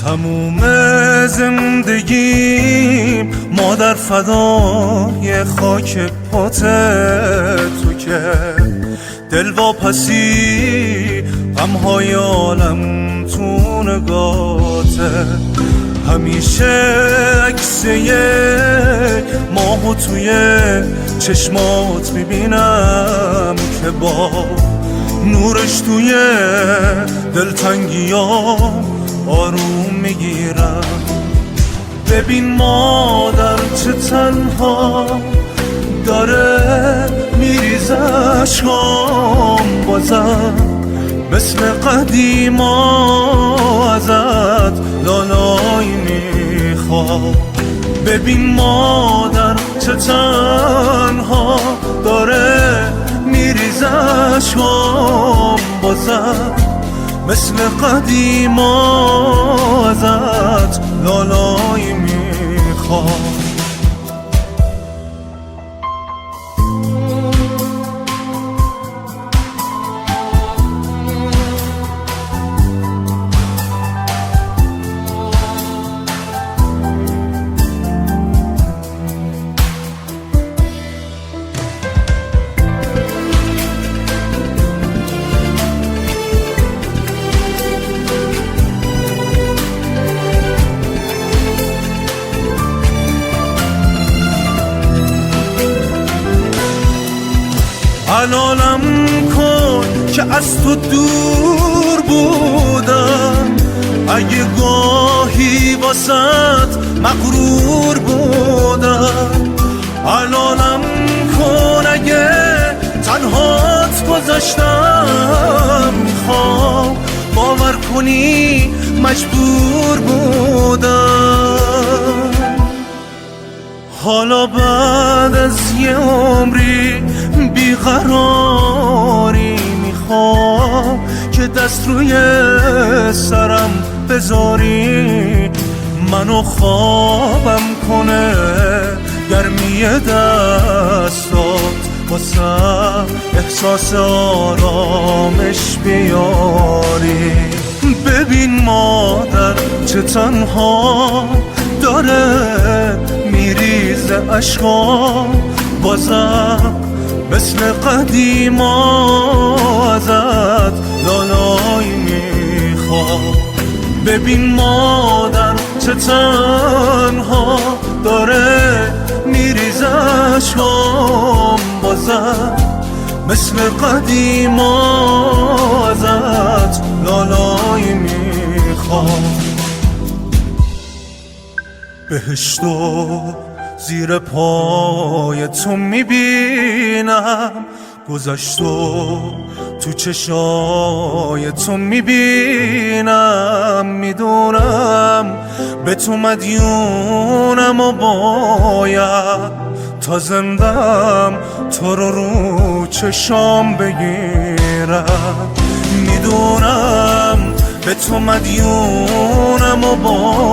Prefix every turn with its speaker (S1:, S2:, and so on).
S1: تموم زندگیم مادر فدای خاک پات تو که دل واپسی غمهای عالم تو نگاته. همیشه عکس یک ماهو توی چشمات میبینم که با نورش توی دلتنگیام آروم میگیرم. ببین مادر چه تنها داره میریزه اشکام، بازم مثل قدیما ازت لالایی میخوام. ببین مادر چه تنها داره میریزه اشکام، بازم مثل قدیما ازت لالایی میخوام. حلالم کن که از تو دور بودم، اگه گاهی واسط مغرور بودم. حلالم کن اگه تنهات گذاشتم، میخوام باور کنی مجبور بودم. حالا بعد از یه عمری بیقراری میخوام که دست روی سرم بذاری، منو خوابم کنه گرمی دستات، واسم احساس آرامش بیاری. ببین مادر چه تنها داره میریزه اشکام، بازم مثل قدیما ازت لالایی میخوام. ببین مادر چه تنها داره میریزه اشکام، بازم مثل قدیما ازت لالایی میخوام. بهشتو زیر پای تو میبینم، گذشتو تو چشای تو میبینم. میدونم به تو مدیونم و باید تا زندم تو رو چشام بگیرم. میدونم به تو مدیونم و باید